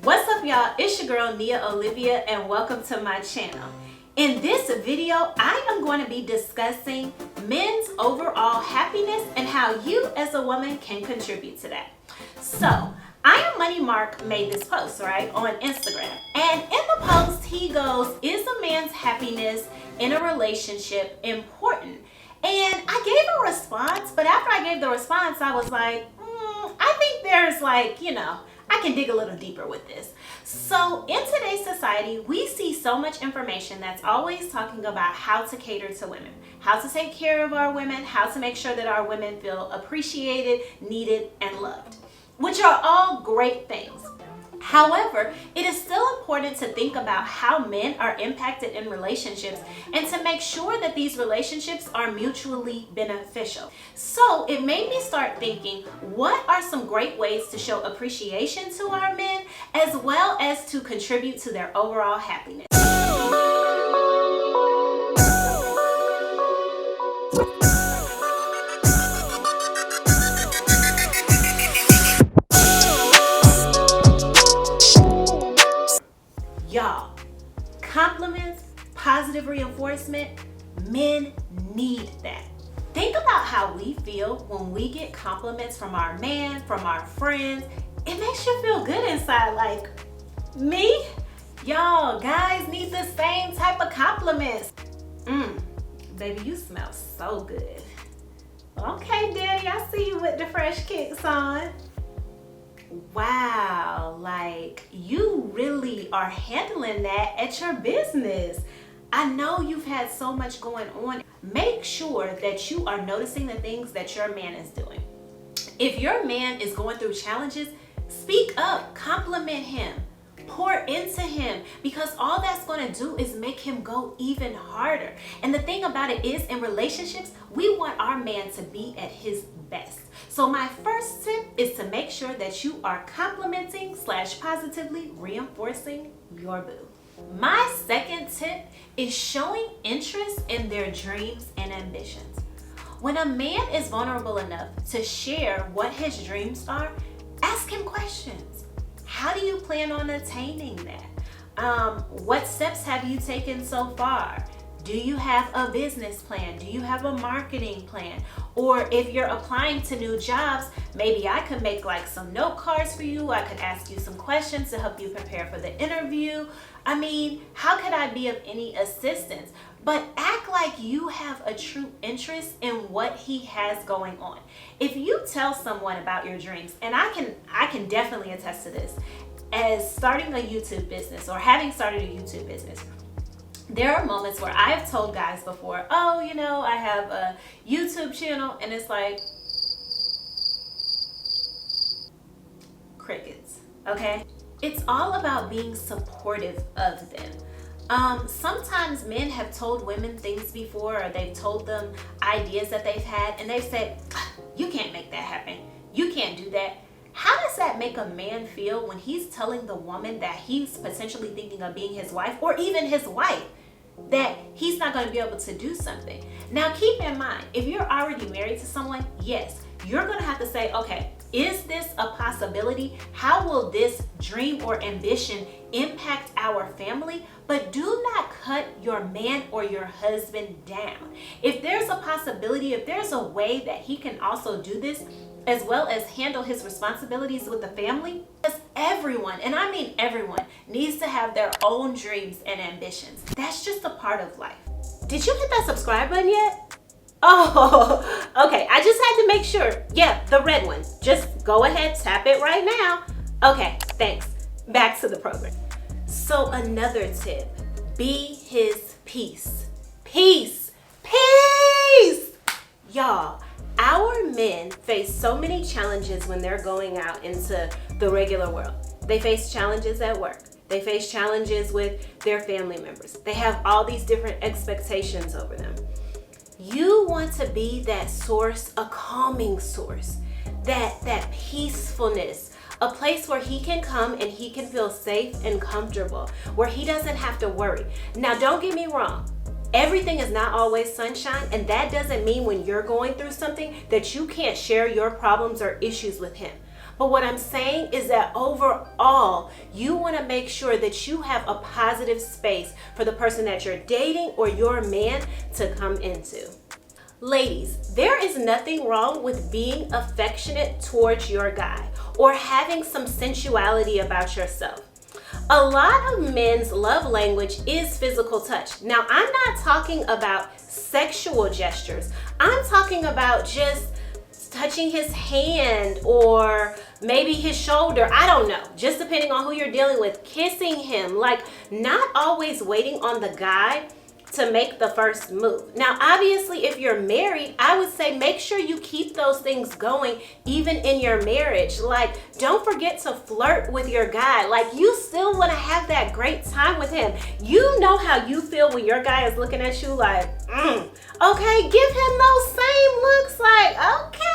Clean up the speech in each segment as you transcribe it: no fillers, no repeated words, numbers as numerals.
What's up, y'all? It's your girl NiaOlivia and welcome to my channel. In this video, I am going to be discussing men's overall happiness and how you as a woman can contribute to that. So, I Am Money Mark made this post, right, on Instagram. And in the post, he goes, is a man's happiness in a relationship important? And I gave a response, but after I gave the response, I was like, I think there's I can dig a little deeper with this. So in today's society, we see so much information that's always talking about how to cater to women, how to take care of our women, how to make sure that our women feel appreciated, needed, and loved, which are all great things. However, it is still important to think about how men are impacted in relationships and to make sure that these relationships are mutually beneficial. So it made me start thinking, what are some great ways to show appreciation to our men as well as to contribute to their overall happiness? Y'all, compliments, positive reinforcement, men need that. Think about how we feel when we get compliments from our man, from our friends. It makes you feel good inside, like, me? Y'all, guys need the same type of compliments. Baby, you smell so good. Okay, daddy, I see you with the fresh kicks on. Wow, like you really are handling that at your business. I know you've had so much going on. Make sure that you are noticing the things that your man is doing. If your man is going through challenges, speak up, compliment him, pour into him, because all that's going to do is make him go even harder. And the thing about it is, in relationships, we want our man to be at his best. So my first tip is to make sure that you are complimenting / positively reinforcing your boo. My second tip is showing interest in their dreams and ambitions. When a man is vulnerable enough to share what his dreams are, ask him questions. How do you plan on attaining that? What steps have you taken so far? Do you have a business plan? Do you have a marketing plan? Or if you're applying to new jobs, maybe I could make like some note cards for you. I could ask you some questions to help you prepare for the interview. I mean, how could I be of any assistance? But act like you have a true interest in what he has going on. If you tell someone about your dreams, and I can definitely attest to this, as starting a YouTube business or having started a YouTube business, there are moments where I have told guys before, oh, I have a YouTube channel, and it's like crickets, okay? It's all about being supportive of them. Sometimes men have told women things before, or they've told them ideas that they've had, and they've said, you can't make that happen. You can't do that. How does that make a man feel when he's telling the woman that he's potentially thinking of being his wife, or even his wife, that he's not going to be able to do something? Now, keep in mind, if you're already married to someone, yes, you're going to have to say, okay, is this a possibility? How will this dream or ambition impact our family? But do not cut your man or your husband down. If there's a possibility, if there's a way that he can also do this, as well as handle his responsibilities with the family, because everyone, and I mean everyone, needs to have their own dreams and ambitions. That's just a part of life. Did you hit that subscribe button yet? Oh, okay. I just had to make sure. Yeah, the red one. Just go ahead, tap it right now. Okay, thanks. Back to the program. So another tip, be his peace. Peace. Peace. Y'all, our men face so many challenges when they're going out into the regular world. They face challenges at work. They face challenges with their family members. They have all these different expectations over them. You want to be that source, a calming source, that peacefulness, a place where he can come and he can feel safe and comfortable, where he doesn't have to worry. Now, don't get me wrong. Everything is not always sunshine, and that doesn't mean when you're going through something that you can't share your problems or issues with him. But what I'm saying is that overall, you want to make sure that you have a positive space for the person that you're dating or your man to come into. Ladies, there is nothing wrong with being affectionate towards your guy or having some sensuality about yourself. A lot of men's love language is physical touch. Now, I'm not talking about sexual gestures. I'm talking about just touching his hand or maybe his shoulder. I don't know. Just depending on who you're dealing with. Kissing him. Like, not always waiting on the guy to make the first move. Now, obviously, if you're married, I would say make sure you keep those things going even in your marriage. Like, don't forget to flirt with your guy. Like, you still want to have that great time with him. You know how you feel when your guy is looking at you like, okay, give him those same looks like, okay.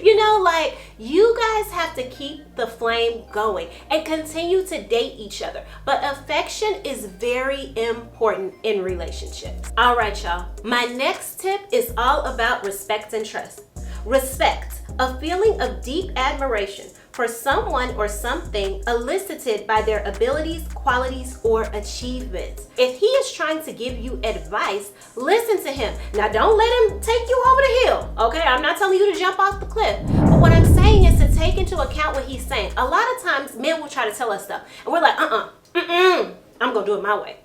You know, like, you guys have to keep the flame going and continue to date each other. But affection is very important in relationships. All right, y'all. My next tip is all about respect and trust. Respect, a feeling of deep admiration for someone or something elicited by their abilities, qualities, or achievements. If he is trying to give you advice, listen to him. Now, don't let him take you over the hill, okay? I'm not telling you to jump off the cliff. But what I'm saying is to take into account what he's saying. A lot of times, men will try to tell us stuff, and we're like, I'm gonna do it my way.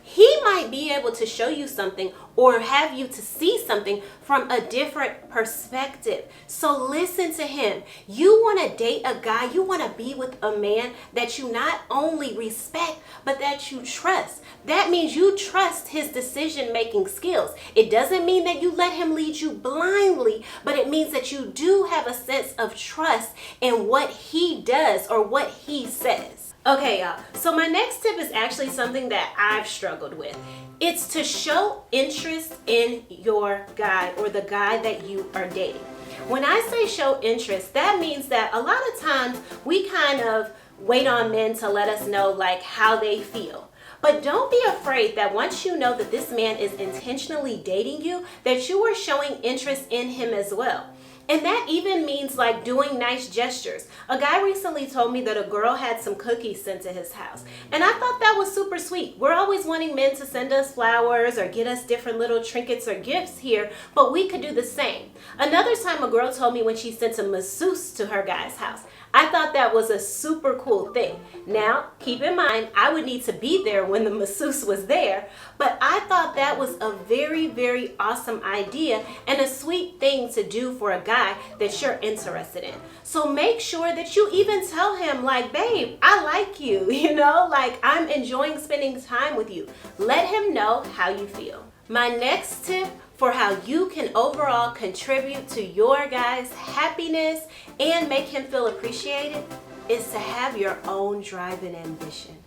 He might be able to show you something or have you to see something from a different perspective. So listen to him. You want to date a guy, you want to be with a man that you not only respect, but that you trust. That means you trust his decision-making skills. It doesn't mean that you let him lead you blindly, but it means that you do have a sense of trust in what he does or what he says. Okay, y'all, so my next tip is actually something that I've struggled with. It's to show interest in your guy or the guy that you are dating. When I say show interest, that means that a lot of times we kind of wait on men to let us know like how they feel. But don't be afraid that once you know that this man is intentionally dating you, that you are showing interest in him as well. And that even means like doing nice gestures. A guy recently told me that a girl had some cookies sent to his house. And I thought that was super sweet. We're always wanting men to send us flowers or get us different little trinkets or gifts here, but we could do the same. Another time a girl told me when she sent a masseuse to her guy's house. I thought that was a super cool thing. Now, keep in mind, I would need to be there when the masseuse was there, but I thought that was a very, very awesome idea and a sweet thing to do for a guy that you're interested in. So make sure that you even tell him like, babe, I like you, you know, like I'm enjoying spending time with you. Let him know how you feel. My next tip for how you can overall contribute to your guy's happiness and make him feel appreciated is to have your own drive and ambition.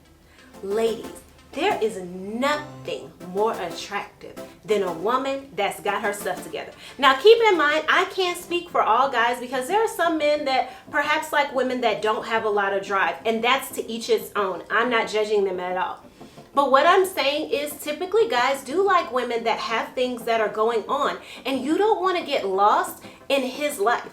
Ladies, there is nothing more attractive than a woman that's got her stuff together. Now keep in mind, I can't speak for all guys because there are some men that perhaps like women that don't have a lot of drive, and that's to each his own. I'm not judging them at all. But what I'm saying is typically guys do like women that have things that are going on, and you don't want to get lost in his life.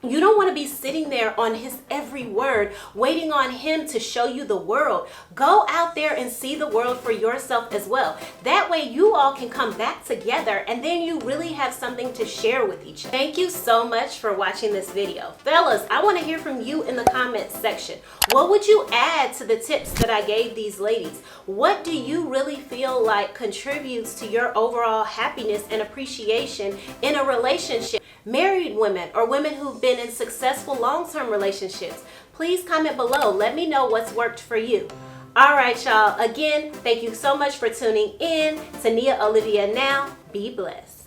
You don't want to be sitting there on his every word, waiting on him to show you the world. Go out there and see the world for yourself as well. That way you all can come back together and then you really have something to share with each other. Thank you so much for watching this video. Fellas, I want to hear from you in the comments section. What would you add to the tips that I gave these ladies? What do you really feel like contributes to your overall happiness and appreciation in a relationship? Married women or women who've been in successful long-term relationships, please comment below. Let me know what's worked for you. All right, y'all. Again, thank you so much for tuning in to NiaOlivia Now. Be blessed.